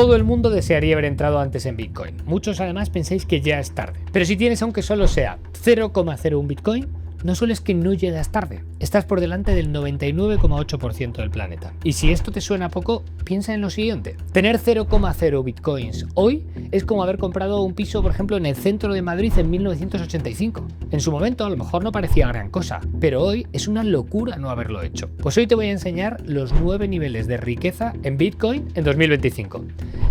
Todo el mundo desearía haber entrado antes en Bitcoin. Muchos además pensáis que ya es tarde. Pero si tienes aunque solo sea 0,01 Bitcoin, no solo es que no llegas tarde, estás por delante del 99,8% del planeta. Y si esto te suena poco, piensa en lo siguiente. Tener 0,0 bitcoins hoy es como haber comprado un piso, por ejemplo, en el centro de Madrid en 1985. En su momento a lo mejor no parecía gran cosa, pero hoy es una locura no haberlo hecho. Pues hoy te voy a enseñar los 9 niveles de riqueza en Bitcoin en 2025.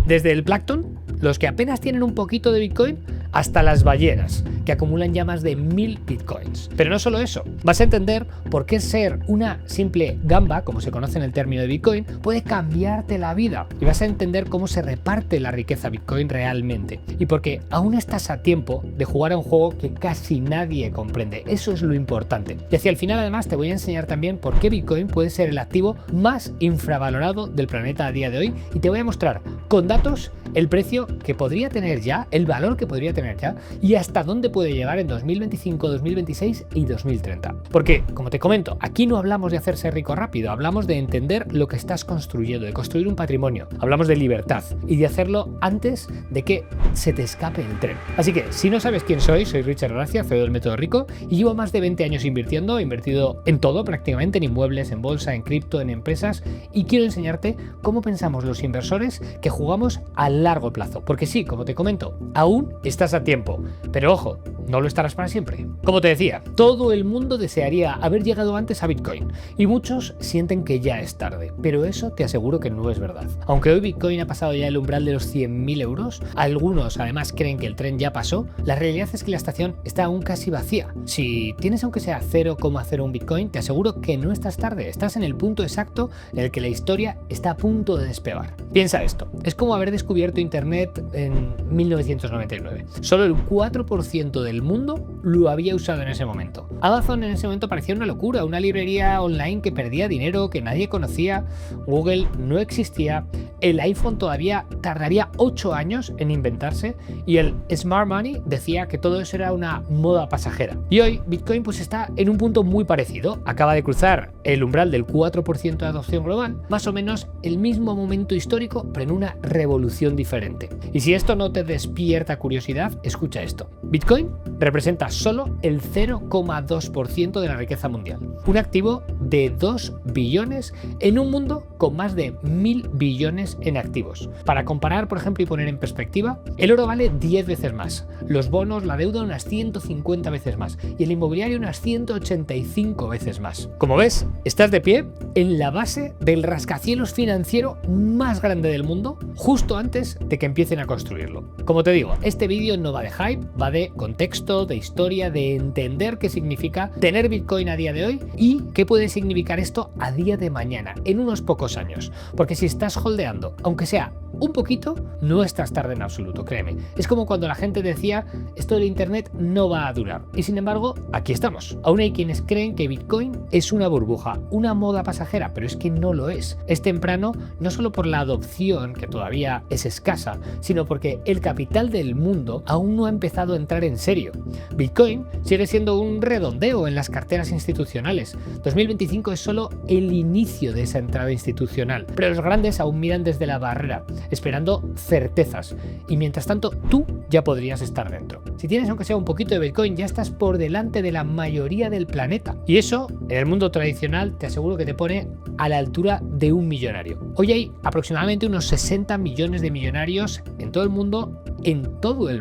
Desde el Plankton, los que apenas tienen un poquito de Bitcoin, hasta las ballenas, que acumulan ya más de 1000 bitcoins. Pero no solo eso, vas a entender por qué ser una simple gamba, como se conoce en el término de Bitcoin, puede cambiarte la vida. Y vas a entender cómo se reparte la riqueza Bitcoin realmente. Y porque aún estás a tiempo de jugar a un juego que casi nadie comprende. Eso es lo importante. Y hacia el final además te voy a enseñar también por qué Bitcoin puede ser el activo más infravalorado del planeta a día de hoy. Y te voy a mostrar con datos el precio que podría tener ya, el valor que podría tener ya y hasta dónde puede llegar en 2025, 2026 y 2030. Porque, como te comento, aquí no hablamos de hacerse rico rápido, hablamos de entender lo que estás construyendo, de construir un patrimonio, hablamos de libertad y de hacerlo antes de que se te escape el tren. Así que, si no sabes quién soy Richard Gracia, CEO del Método Rico y llevo más de 20 años invirtiendo, he invertido en todo prácticamente, en inmuebles, en bolsa, en cripto, en empresas y quiero enseñarte cómo pensamos los inversores que jugamos a largo plazo. Porque sí, como te comento, aún estás a tiempo, pero ojo, no lo estarás para siempre. Como te decía, todo el mundo desearía haber llegado antes a Bitcoin y muchos sienten que ya es tarde, pero eso te aseguro que no es verdad. Aunque hoy Bitcoin ha pasado ya el umbral de los 100.000 euros, algunos además creen que el tren ya pasó, la realidad es que la estación está aún casi vacía. Si tienes aunque sea 0,01 Bitcoin, te aseguro que no estás tarde, estás en el punto exacto en el que la historia está a punto de despegar. Piensa esto, es como haber descubierto Internet en 1999. Solo el 4% del mundo lo había usado en ese momento. Amazon en ese momento parecía una locura, una librería online que perdía dinero, que nadie conocía, Google no existía, el iPhone todavía tardaría 8 años en inventarse y el Smart Money decía que todo eso era una moda pasajera. Y hoy Bitcoin pues está en un punto muy parecido, acaba de cruzar el umbral del 4% de adopción global, más o menos el mismo momento histórico, pero en una revolución diferente. Y si esto no te despierta curiosidad, escucha esto. Bitcoin representa solo el 0,2% de la riqueza mundial. Un activo de 2 billones en un mundo con más de 1000 billones en activos. Para comparar, por ejemplo, y poner en perspectiva, el oro vale 10 veces más, los bonos, la deuda unas 150 veces más y el inmobiliario unas 185 veces más. Como ves, estás de pie en la base del rascacielos financiero más grande del mundo, justo antes de que empiecen a construirlo. Como te digo, este vídeo no va de hype, va de contexto, de historia, de entender qué significa tener Bitcoin a día de hoy y qué puede significar esto a día de mañana, en unos pocos años. Porque si estás holdeando, aunque sea un poquito, no estás tarde en absoluto, créeme. Es como cuando la gente decía, esto del internet no va a durar. Y sin embargo, aquí estamos. Aún hay quienes creen que Bitcoin es una burbuja, una moda pasajera, pero es que no lo es. Es temprano no solo por la adopción, que todavía es escasa, sino porque el capital del mundo aún no ha empezado a entrar en serio. Bitcoin sigue siendo un redondeo en las carteras institucionales. 2025 es solo el inicio de esa entrada institucional, pero los grandes aún miran desde la barrera, esperando certezas. Y mientras tanto, tú ya podrías estar dentro. Si tienes aunque sea un poquito de Bitcoin, ya estás por delante de la mayoría del planeta. Y eso, en el mundo tradicional, te aseguro que te pone a la altura de un millonario. Hoy hay aproximadamente unos 60 millones de millonarios en todo el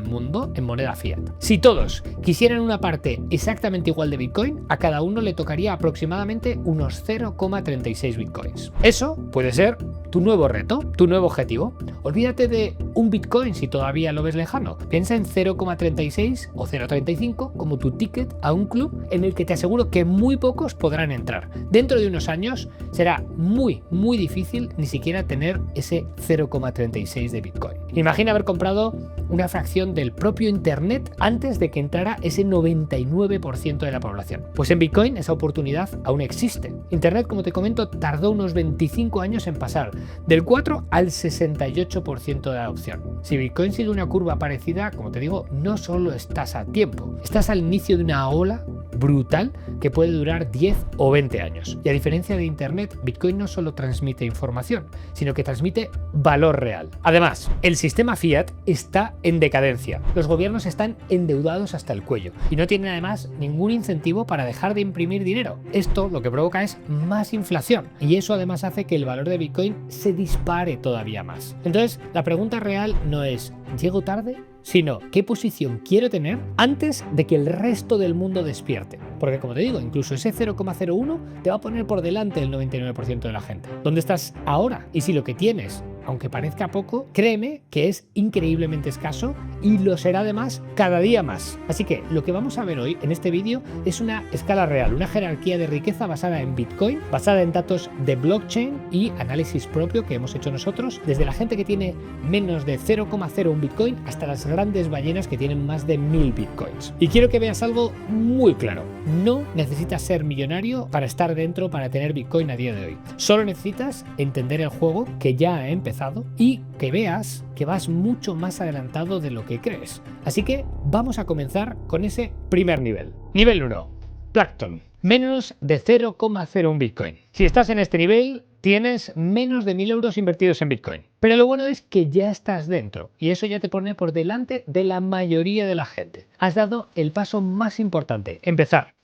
mundo, en moneda fiat. Si todos quisieran una parte exactamente igual de Bitcoin, a cada uno le tocaría aproximadamente unos 0,36 Bitcoins. Eso puede ser tu nuevo reto, tu nuevo objetivo. Olvídate de un Bitcoin si todavía lo ves lejano. Piensa en 0,36 o 0,35 como tu ticket a un club en el que te aseguro que muy pocos podrán entrar. Dentro de unos años será muy difícil ni siquiera tener ese 0,36 de Bitcoin. Imagina haber comprado una fracción del propio Internet antes de que entrara ese 99% de la población. Pues en Bitcoin esa oportunidad aún existe. Internet, como te comento, tardó unos 25 años en pasar del 4 al 68% de adopción. Si Bitcoin sigue una curva parecida, como te digo, no solo estás a tiempo, estás al inicio de una ola brutal que puede durar 10 o 20 años. Y a diferencia de Internet, Bitcoin no solo transmite información, sino que transmite valor real. Además, el sistema fiat está en decadencia. Los gobiernos están endeudados hasta el cuello y no tienen además ningún incentivo para dejar de imprimir dinero. Esto lo que provoca es más inflación y eso además hace que el valor de Bitcoin se dispare todavía más. Entonces, la pregunta real no es ¿llego tarde?, sino ¿qué posición quiero tener antes de que el resto del mundo despierte? Porque como te digo, incluso ese 0,01 te va a poner por delante el 99% de la gente. ¿Dónde estás ahora? Y si lo que tienes, aunque parezca poco, créeme que es increíblemente escaso y lo será además cada día más. Así que lo que vamos a ver hoy en este vídeo es una escala real, una jerarquía de riqueza basada en Bitcoin, basada en datos de blockchain y análisis propio que hemos hecho nosotros, desde la gente que tiene menos de 0,01 Bitcoin hasta las grandes ballenas que tienen más de 1000 Bitcoins. Y quiero que veas algo muy claro. No necesitas ser millonario para estar dentro, para tener Bitcoin a día de hoy. Solo necesitas entender el juego que ya ha empezado y que veas que vas mucho más adelantado de lo que crees. Así que vamos a comenzar con ese primer nivel. Nivel 1. Plankton. Menos de 0,01 Bitcoin. Si estás en este nivel, tienes menos de 1000 euros invertidos en Bitcoin. Pero lo bueno es que ya estás dentro y eso ya te pone por delante de la mayoría de la gente. Has dado el paso más importante,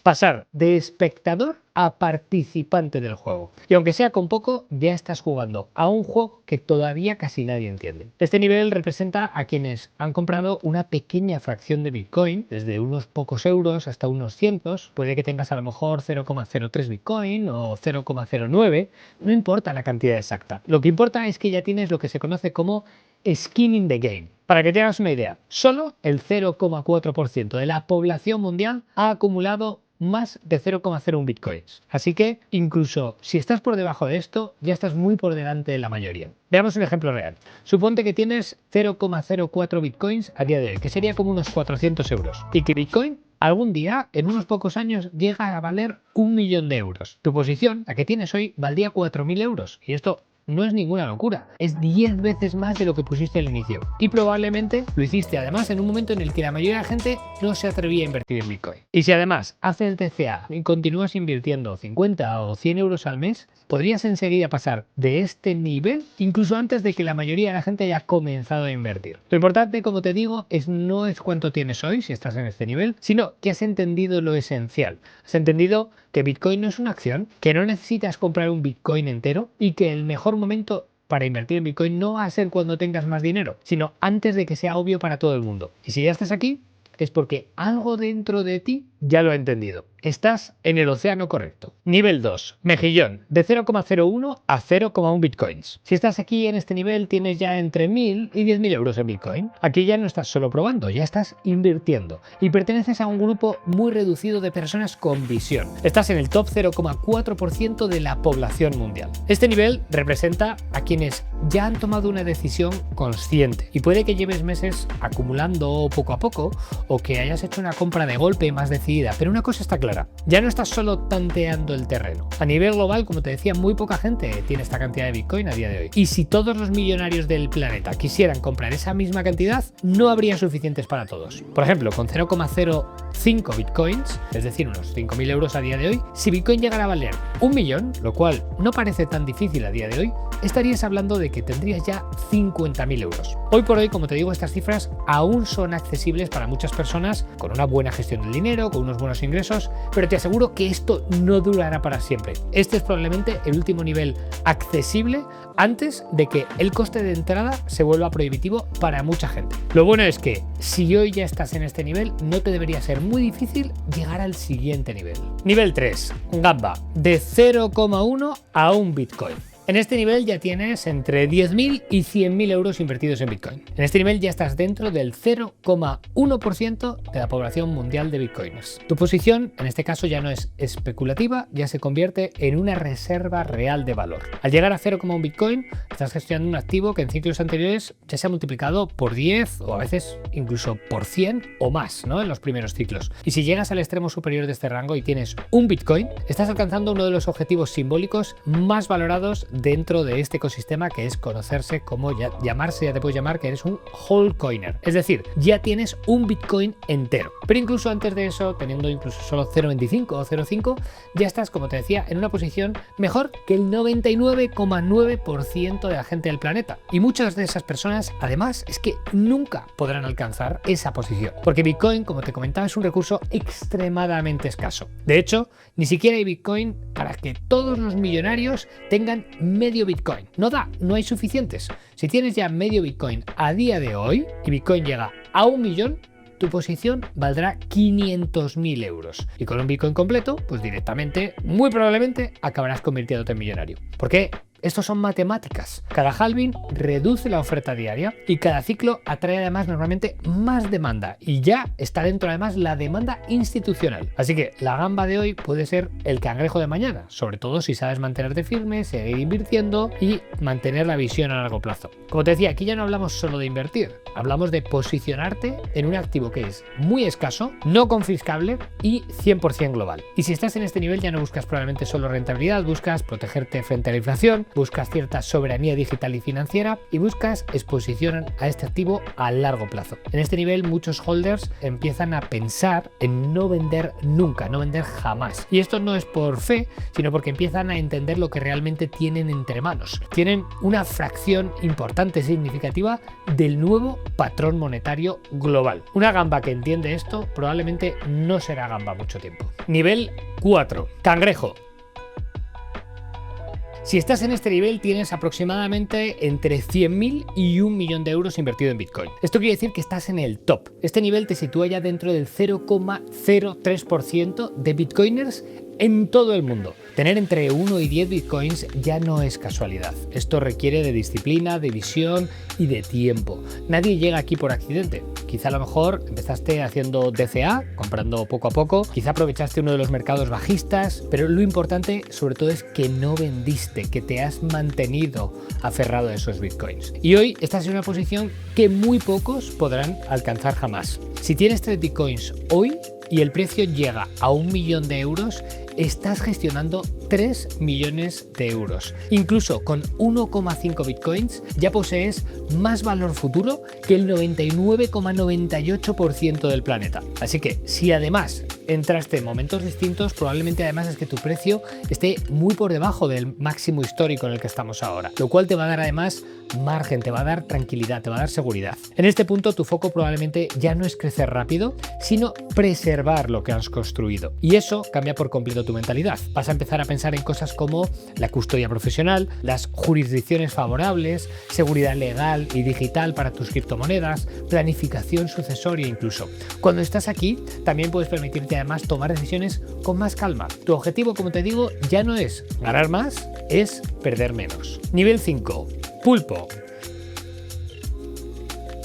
pasar de espectador a participante del juego. Y aunque sea con poco, ya estás jugando a un juego que todavía casi nadie entiende. Este nivel representa a quienes han comprado una pequeña fracción de Bitcoin, desde unos pocos euros hasta unos cientos. Puede que tengas a lo mejor 0,03 Bitcoin o 0,09. No importa la cantidad exacta. Lo que importa es que ya tienes lo que se conoce como skin in the game. Para que te hagas una idea, solo el 0,4% de la población mundial ha acumulado más de 0,01 bitcoins. Así que incluso si estás por debajo de esto, ya estás muy por delante de la mayoría. Veamos un ejemplo real. Suponte que tienes 0,04 bitcoins a día de hoy, que sería como unos 400 euros. Y que Bitcoin algún día, en unos pocos años, llega a valer 1 millón de euros. Tu posición, la que tienes hoy, valdría 4.000 euros. Y esto no es ninguna locura, es 10 veces más de lo que pusiste al inicio. Y probablemente lo hiciste además en un momento en el que la mayoría de la gente no se atrevía a invertir en Bitcoin. Y si además haces el TCA y continúas invirtiendo 50 o 100 euros al mes, podrías enseguida pasar de este nivel incluso antes de que la mayoría de la gente haya comenzado a invertir. Lo importante, como te digo, no es cuánto tienes hoy si estás en este nivel, sino que has entendido lo esencial. Has entendido que Bitcoin no es una acción, que no necesitas comprar un Bitcoin entero y que el mejor momento para invertir en Bitcoin no va a ser cuando tengas más dinero, sino antes de que sea obvio para todo el mundo. Y si ya estás aquí, es porque algo dentro de ti ya lo ha entendido. Estás en el océano correcto. Nivel 2. Mejillón. De 0,01 a 0,1 bitcoins. Si estás aquí en este nivel, tienes ya entre 1000 y 10.000 euros en Bitcoin. Aquí ya no estás solo probando, ya estás invirtiendo. Y perteneces a un grupo muy reducido de personas con visión. Estás en el top 0,4% de la población mundial. Este nivel representa a quienes ya han tomado una decisión consciente. Y puede que lleves meses acumulando poco a poco o que hayas hecho una compra de golpe más decidida. Pero una cosa está clara. Ya no estás solo tanteando el terreno. A nivel global, como te decía, muy poca gente tiene esta cantidad de Bitcoin a día de hoy. Y si todos los millonarios del planeta quisieran comprar esa misma cantidad, no habría suficientes para todos. Por ejemplo, con 0,05 Bitcoins, es decir, unos 5.000 euros a día de hoy, si Bitcoin llegara a valer 1 millón, lo cual no parece tan difícil a día de hoy, estarías hablando de que tendrías ya 50.000 euros. Hoy por hoy, como te digo, estas cifras aún son accesibles para muchas personas con una buena gestión del dinero, con unos buenos ingresos, pero te aseguro que esto no durará para siempre. Este es probablemente el último nivel accesible antes de que el coste de entrada se vuelva prohibitivo para mucha gente. Lo bueno es que si hoy ya estás en este nivel, no te debería ser muy difícil llegar al siguiente nivel. Nivel 3. Gamba. De 0,1 a 1 Bitcoin. En este nivel ya tienes entre 10.000 y 100.000 euros invertidos en Bitcoin. En este nivel ya estás dentro del 0,1% de la población mundial de Bitcoiners. Tu posición, en este caso, ya no es especulativa, ya se convierte en una reserva real de valor. Al llegar a 0,1 Bitcoin, estás gestionando un activo que en ciclos anteriores ya se ha multiplicado por 10 o a veces incluso por 100 o más, ¿no? En los primeros ciclos. Y si llegas al extremo superior de este rango y tienes un Bitcoin, estás alcanzando uno de los objetivos simbólicos más valorados dentro de este ecosistema que es conocerse como ya te puedes llamar que eres un altcoiner. Es decir, ya tienes un Bitcoin entero. Pero incluso antes de eso, teniendo incluso solo 0,25 o 0,5, ya estás, como te decía, en una posición mejor que el 99,9% de la gente del planeta. Y muchas de esas personas, además, es que nunca podrán alcanzar esa posición. Porque Bitcoin, como te comentaba, es un recurso extremadamente escaso. De hecho, ni siquiera hay Bitcoin para que todos los millonarios tengan medio Bitcoin. No hay suficientes. Si tienes ya medio Bitcoin a día de hoy y Bitcoin llega a 1 millón, tu posición valdrá 500.000 euros. Y con un Bitcoin completo, pues directamente, muy probablemente, acabarás convirtiéndote en millonario. ¿Por qué? Estos son matemáticas. Cada halving reduce la oferta diaria y cada ciclo atrae además normalmente más demanda. Y ya está dentro además la demanda institucional. Así que la gamba de hoy puede ser el cangrejo de mañana, sobre todo si sabes mantenerte firme, seguir invirtiendo y mantener la visión a largo plazo. Como te decía, aquí ya no hablamos solo de invertir, hablamos de posicionarte en un activo que es muy escaso, no confiscable y 100% global. Y si estás en este nivel ya no buscas probablemente solo rentabilidad, buscas protegerte frente a la inflación, buscas cierta soberanía digital y financiera y buscas exposición a este activo a largo plazo. En este nivel muchos holders empiezan a pensar en no vender nunca, no vender jamás. Y esto no es por fe, sino porque empiezan a entender lo que realmente tienen entre manos. Tienen una fracción importante, significativa del nuevo patrón monetario global. Una gamba que entiende esto probablemente no será gamba mucho tiempo. Nivel 4. Cangrejo. Si estás en este nivel tienes aproximadamente entre 100.000 y 1 millón de euros invertido en Bitcoin. Esto quiere decir que estás en el top. Este nivel te sitúa ya dentro del 0,03% de Bitcoiners en todo el mundo. Tener entre 1 y 10 Bitcoins ya no es casualidad. Esto requiere de disciplina, de visión y de tiempo. Nadie llega aquí por accidente. Quizá a lo mejor empezaste haciendo DCA, comprando poco a poco, quizá aprovechaste uno de los mercados bajistas, pero lo importante sobre todo es que no vendiste, que te has mantenido aferrado a esos Bitcoins. Y hoy estás en una posición que muy pocos podrán alcanzar jamás. Si tienes 3 Bitcoins hoy y el precio llega a 1 millón de euros, estás gestionando 3 millones de euros. Incluso con 1,5 Bitcoins ya posees más valor futuro que el 99,98% del planeta. Así que si además entraste en momentos distintos, probablemente además es que tu precio esté muy por debajo del máximo histórico en el que estamos ahora, lo cual te va a dar además margen, te va a dar tranquilidad, te va a dar seguridad. En este punto tu foco probablemente ya no es crecer rápido, sino preservar lo que has construido. Y eso cambia por completo tu mentalidad. Vas a empezar a pensar en cosas como la custodia profesional, las jurisdicciones favorables, seguridad legal y digital para tus criptomonedas, planificación sucesoria incluso. Cuando estás aquí, también puedes permitirte además tomar decisiones con más calma. Tu objetivo, como te digo, ya no es ganar más, es perder menos. Nivel 5. Pulpo.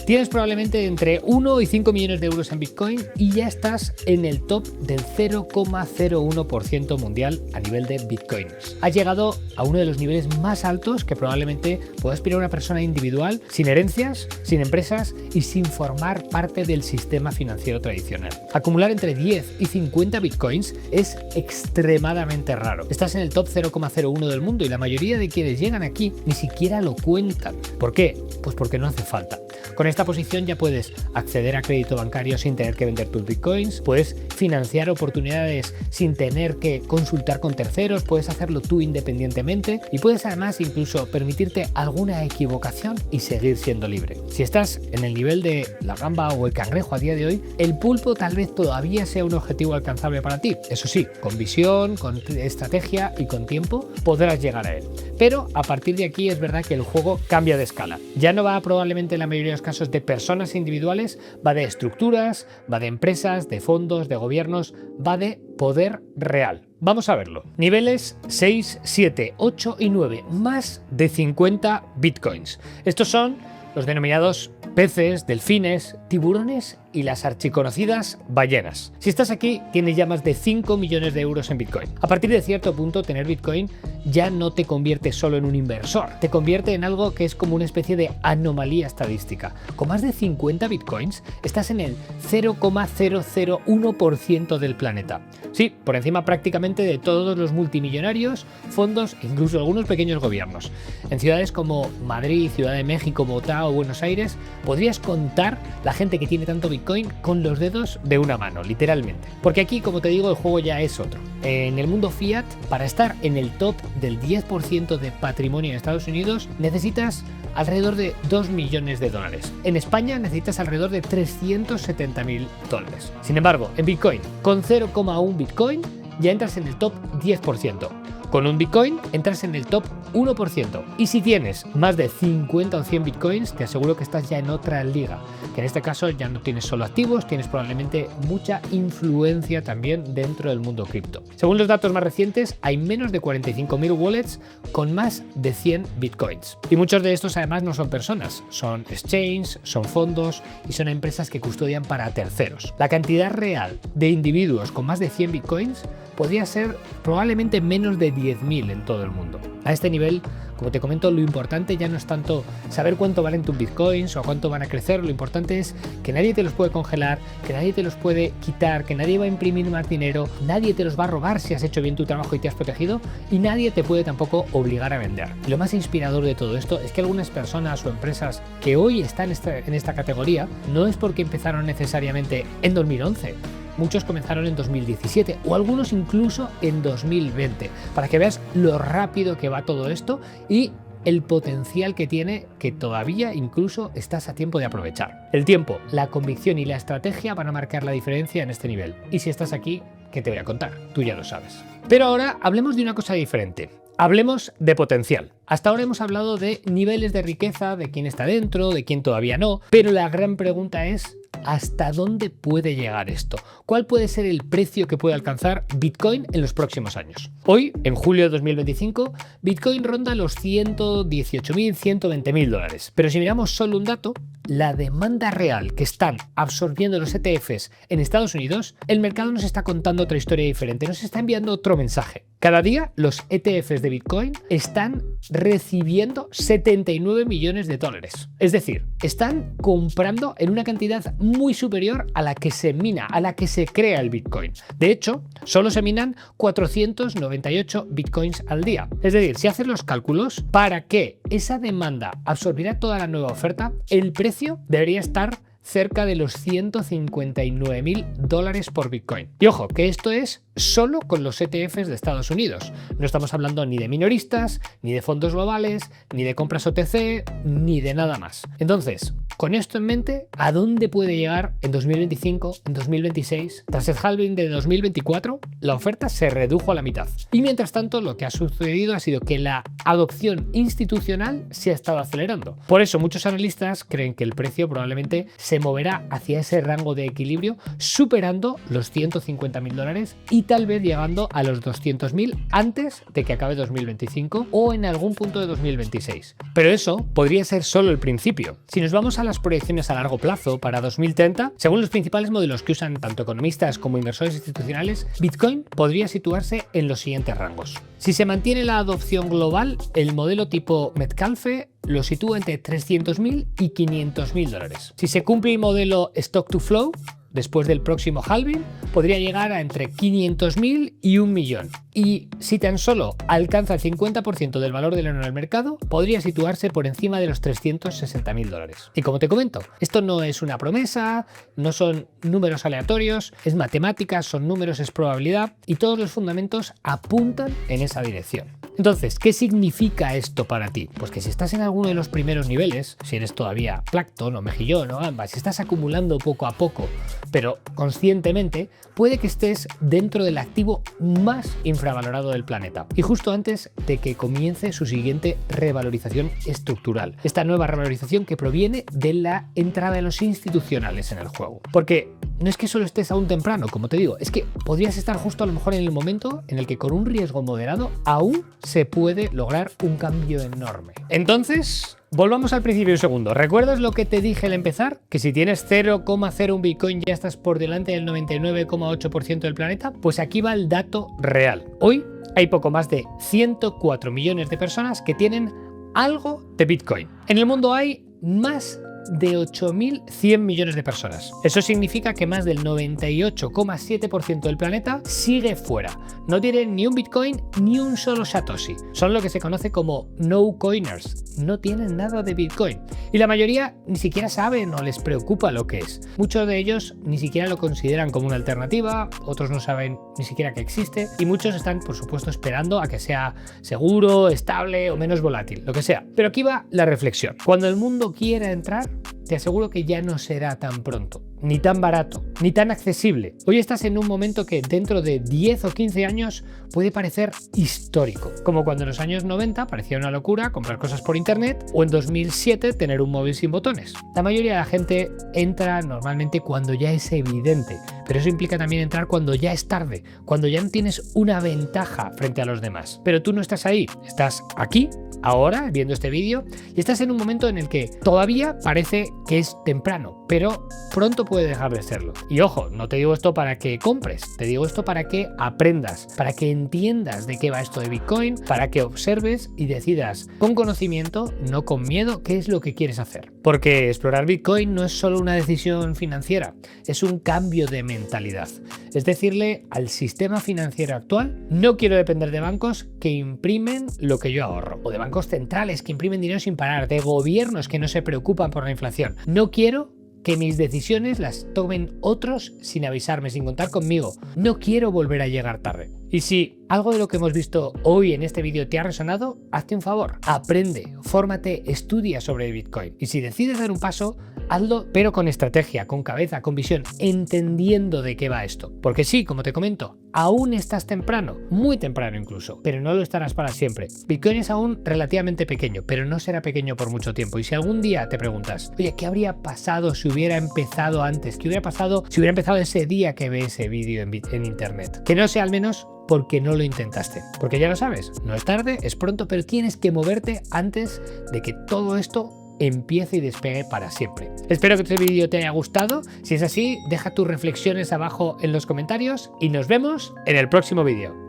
Tienes probablemente entre 1 y 5 millones de euros en Bitcoin y ya estás en el top del 0,01% mundial a nivel de Bitcoiners. Has llegado a uno de los niveles más altos que probablemente pueda aspirar una persona individual, sin herencias, sin empresas y sin formar parte del sistema financiero tradicional. Acumular entre 10 y 50 Bitcoins es extremadamente raro. Estás en el top 0,01 del mundo y la mayoría de quienes llegan aquí ni siquiera lo cuentan. ¿Por qué? Pues porque no hace falta. Con esta posición ya puedes acceder a crédito bancario sin tener que vender tus Bitcoins, puedes financiar oportunidades sin tener que consultar con terceros, puedes hacerlo tú independientemente y puedes además incluso permitirte alguna equivocación y seguir siendo libre. Si estás en el nivel de la gamba o el cangrejo a día de hoy, el pulpo tal vez todavía sea un objetivo alcanzable para ti. Eso sí, con visión, con estrategia y con tiempo podrás llegar a él. Pero a partir de aquí es verdad que el juego cambia de escala. Ya no va probablemente en la mayoría de los casos de personas individuales, va de estructuras, va de empresas, de fondos, de gobiernos, va de poder real. Vamos a verlo. Niveles 6, 7, 8 y 9, más de 50 Bitcoins. Estos son los denominados peces, delfines, tiburones y las archiconocidas ballenas. Si estás aquí, tienes ya más de 5 millones de euros en Bitcoin. A partir de cierto punto, tener Bitcoin ya no te convierte solo en un inversor, te convierte en algo que es como una especie de anomalía estadística. Con más de 50 Bitcoins, estás en el 0,001% del planeta. Sí, por encima prácticamente de todos los multimillonarios, fondos e incluso algunos pequeños gobiernos. En ciudades como Madrid, Ciudad de México, Bogotá o Buenos Aires, podrías contar la gente que tiene tanto Bitcoin con los dedos de una mano, literalmente. Porque aquí, como te digo, el juego ya es otro. En el mundo fiat, para estar en el top del 10% de patrimonio en Estados Unidos, necesitas alrededor de 2 millones de dólares. En España necesitas alrededor de 370.000 dólares. Sin embargo, en Bitcoin, con 0,1 Bitcoin, ya entras en el top 10%. Con un Bitcoin entras en el top 1%. Y si tienes más de 50 o 100 Bitcoins, te aseguro que estás ya en otra liga. Que en este caso ya no tienes solo activos, tienes probablemente mucha influencia también dentro del mundo cripto. Según los datos más recientes, hay menos de 45.000 wallets con más de 100 Bitcoins. Y muchos de estos además no son personas, son exchanges, son fondos y son empresas que custodian para terceros. La cantidad real de individuos con más de 100 Bitcoins podría ser probablemente menos de 10.000 en todo el mundo. A este nivel, como te comento, lo importante ya no es tanto saber cuánto valen tus bitcoins o cuánto van a crecer, lo importante es que nadie te los puede congelar, que nadie te los puede quitar, que nadie va a imprimir más dinero, nadie te los va a robar si has hecho bien tu trabajo y te has protegido, y nadie te puede tampoco obligar a vender. Y lo más inspirador de todo esto es que algunas personas o empresas que hoy están en esta categoría no es porque empezaron necesariamente en 2011. Muchos comenzaron en 2017 o algunos incluso en 2020, para que veas lo rápido que va todo esto y el potencial que tiene, que todavía incluso estás a tiempo de aprovechar. El tiempo, la convicción y la estrategia van a marcar la diferencia en este nivel. Y si estás aquí, ¿qué te voy a contar? Tú ya lo sabes. Pero ahora hablemos de una cosa diferente. Hablemos de potencial. Hasta ahora hemos hablado de niveles de riqueza, de quién está dentro, de quién todavía no, pero la gran pregunta es ¿hasta dónde puede llegar esto? ¿Cuál puede ser el precio que puede alcanzar Bitcoin en los próximos años? Hoy, en julio de 2025, Bitcoin ronda los 118.000, 120.000 dólares. Pero si miramos solo un dato, la demanda real que están absorbiendo los ETFs en Estados Unidos, el mercado nos está contando otra historia diferente, nos está enviando otro mensaje. Cada día los ETFs de Bitcoin están recibiendo 79 millones de dólares. Es decir, están comprando en una cantidad muy superior a la que se mina, a la que se crea el Bitcoin. De hecho, solo se minan 498 Bitcoins al día. Es decir, si haces los cálculos, para que esa demanda absorbiera toda la nueva oferta, el precio debería estar cerca de los 159.000 dólares por Bitcoin. Y ojo, que esto es solo con los ETFs de Estados Unidos. No estamos hablando ni de minoristas, ni de fondos globales, ni de compras OTC, ni de nada más. Entonces, con esto en mente, ¿a dónde puede llegar en 2025, en 2026? Tras el halving de 2024, la oferta se redujo a la mitad. Y mientras tanto, lo que ha sucedido ha sido que la adopción institucional se ha estado acelerando. Por eso, muchos analistas creen que el precio probablemente se moverá hacia ese rango de equilibrio, superando los 150.000 dólares y tal vez llegando a los 200.000 antes de que acabe 2025 o en algún punto de 2026. Pero eso podría ser solo el principio. Si nos vamos a las proyecciones a largo plazo para 2030, según los principales modelos que usan tanto economistas como inversores institucionales, Bitcoin podría situarse en los siguientes rangos. Si se mantiene la adopción global, el modelo tipo Metcalfe lo sitúa entre 300.000 y 500.000 dólares. Si se cumple el modelo Stock to Flow, después del próximo halving, podría llegar a entre 500.000 y 1 millón. Y si tan solo alcanza el 50% del valor del oro en el mercado, podría situarse por encima de los 360.000 dólares. Y como te comento, esto no es una promesa, no son números aleatorios, es matemática, son números, es probabilidad, y todos los fundamentos apuntan en esa dirección. Entonces, ¿qué significa esto para ti? Pues que si estás en alguno de los primeros niveles, si eres todavía Plankton o Mejillón o ambas, si estás acumulando poco a poco, pero conscientemente, puede que estés dentro del activo más infravalorado del planeta y justo antes de que comience su siguiente revalorización estructural. Esta nueva revalorización que proviene de la entrada de los institucionales en el juego. Porque no es que solo estés aún temprano, como te digo, es que podrías estar justo a lo mejor en el momento en el que con un riesgo moderado aún se puede lograr un cambio enorme. Entonces, volvamos al principio un segundo. ¿Recuerdas lo que te dije al empezar? Que si tienes 0,01 Bitcoin ya estás por delante del 99,8% del planeta. Pues aquí va el dato real. Hoy hay poco más de 104 millones de personas que tienen algo de Bitcoin. En el mundo hay más de 8.100 millones de personas. Eso significa que más del 98,7% del planeta sigue fuera. No tienen ni un Bitcoin ni un solo Satoshi. Son lo que se conoce como no-coiners. No tienen nada de Bitcoin. Y la mayoría ni siquiera saben o les preocupa lo que es. Muchos de ellos ni siquiera lo consideran como una alternativa, otros no saben ni siquiera que existe y muchos están, por supuesto, esperando a que sea seguro, estable o menos volátil, lo que sea. Pero aquí va la reflexión. Cuando el mundo quiera entrar, te aseguro que ya no será tan pronto, ni tan barato, ni tan accesible. Hoy estás en un momento que dentro de 10 o 15 años puede parecer histórico, como cuando en los años 90 parecía una locura comprar cosas por internet o en 2007 tener un móvil sin botones. La mayoría de la gente entra normalmente cuando ya es evidente, pero eso implica también entrar cuando ya es tarde, cuando ya no tienes una ventaja frente a los demás. Pero tú no estás ahí, estás aquí, ahora, viendo este vídeo, y estás en un momento en el que todavía parece que es temprano, pero pronto puede dejar de serlo. Y ojo, no te digo esto para que compres, te digo esto para que aprendas, para que entiendas de qué va esto de Bitcoin, para que observes y decidas con conocimiento, no con miedo, qué es lo que quieres hacer. Porque explorar Bitcoin no es solo una decisión financiera, es un cambio de mentalidad. Es decirle al sistema financiero actual, no quiero depender de bancos que imprimen lo que yo ahorro, o de bancos centrales que imprimen dinero sin parar, de gobiernos que no se preocupan por la inflación. No quiero que mis decisiones las tomen otros sin avisarme, sin contar conmigo. No quiero volver a llegar tarde. Y si algo de lo que hemos visto hoy en este vídeo te ha resonado, hazte un favor, aprende, fórmate, estudia sobre Bitcoin. Y si decides dar un paso, hazlo, pero con estrategia, con cabeza, con visión, entendiendo de qué va esto. Porque sí, como te comento, aún estás temprano, muy temprano incluso, pero no lo estarás para siempre. Bitcoin es aún relativamente pequeño, pero no será pequeño por mucho tiempo. Y si algún día te preguntas, oye, ¿qué habría pasado si hubiera empezado antes? ¿Qué hubiera pasado si hubiera empezado ese día que ve ese vídeo en internet? Que no sea al menos porque no lo intentaste. Porque ya lo sabes, no es tarde, es pronto, pero tienes que moverte antes de que todo esto empiece y despegue para siempre. Espero que este vídeo te haya gustado. Si es así, deja tus reflexiones abajo en los comentarios y nos vemos en el próximo vídeo.